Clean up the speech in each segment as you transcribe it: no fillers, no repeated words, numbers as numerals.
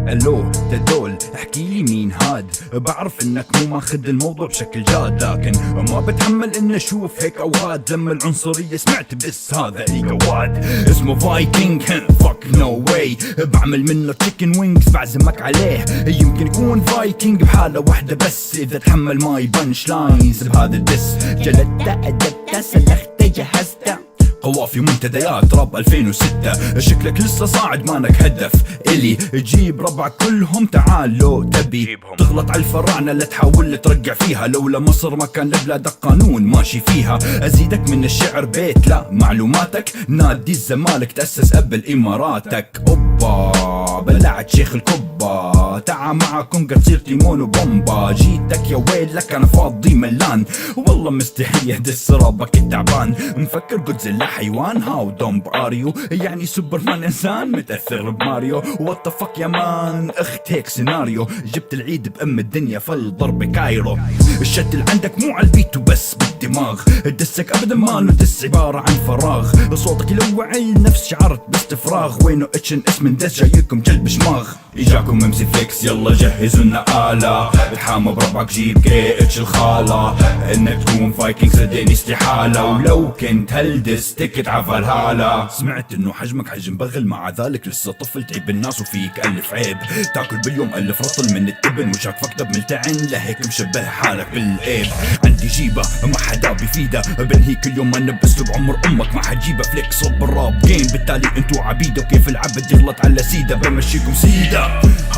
الو تدول احكيلي مين هاد، بعرف انك مو ماخذ الموضوع بشكل جاد، لكن ما بتحمل ان اشوف هيك اوقات لما العنصرية سمعت بس هذا ايجواد اسمه فايكنج. فك نو واي، بعمل منه تشيكن وينجز بعزمك عليه. يمكن يكون فايكنج بحالة واحدة بس اذا تحمل ماي بنش لاينز بهذا الدس. جلدت ادبت سلخت جهزت قوافي منتديات راب 2006. شكلك لسه صاعد مانك هدف الي، جيب ربعك كلهم تعال لو تبي تغلط على الفراعنة لا تحاول ترجع فيها. لولا مصر ما كان لبلادك قانون ماشي فيها. ازيدك من الشعر بيت لا معلوماتك، نادي الزمالك تأسس قبل اماراتك. اوبا بلعت شيخ الكبة، تعا معكم قد تصير تيمون وبومبا. جيتك يا ويلك انا فاضي ملان، والله مستحي دس رابك التعبان. مفكر جودزيلا حيوان هاو دمب اريو، يعني سوبرمان انسان متاثر بماريو. وات فك يا مان اخت هيك سيناريو، جبت العيد بام الدنيا فالضرب كايرو. الشت اللي عندك مو على البيت وبس بالدماغ، دسك ابدا ما له دس عباره عن فراغ. صوتك يلوع النفس شعرت باستفراغ، وينه اتش ان اس من دس جايكم جلب شماغ. اجاكم امسي فليكس يلا جهزوا لنا آلة، بتحامى بربعك جيب كي اتش الخالة. انك تكون فايكنج صدقني استحالة، ولو كنت هلدس تكت عفالهالة. سمعت انه حجمك حجم بغل، مع ذلك لسه طفل تعب الناس وفيك الف عيب. تاكل باليوم الف رطل من التبن، وجهك فكتب ملتعن لهيك مشبه حالك بالايب. عندي جيبة ما حدا بيفيدها، بنهي كل يوم انا بسلب عمر امك ما حجيبها. فليكس بالراب جيم بالتالي انتو عبيدة، وكيف العبد يغلط على سيدة بمشيكم سيدة.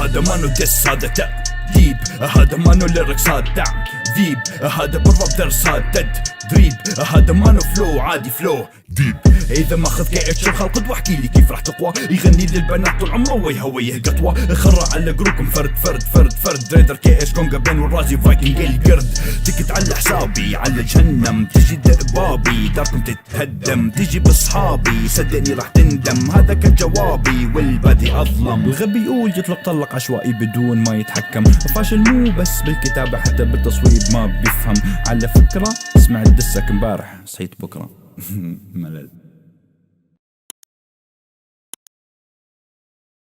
هذا مانو دس هذا تأديب، هذا مانو ليركس هذا تعذيب، هذا بالراب درس هذا تدريب. هذا مانو فلو عادي فلو ديب. اذا ماخذ كي اتش الخلق واحكي لي كيف راح تقوى. يغني للبنات طول عمره ويهويه قطوه. خرع على جروكم فرد فرد فرد فرد. ريدر كي اتش كونغا بين والرازي فايكنج القرد. تكت على حسابي على جهنم، تجي بابي داركم تتهدم. تجي باصحابي صدقني راح تندم، هذا كان جوابي والبادي اظلم. الغبي يقول يطلق طلق عشوائي بدون ما يتحكم. فاشل مو بس بالكتابة حتى بالتصويب ما بيفهم. على فكرة سمعت دسك امبارح صحيت بكرة ملل.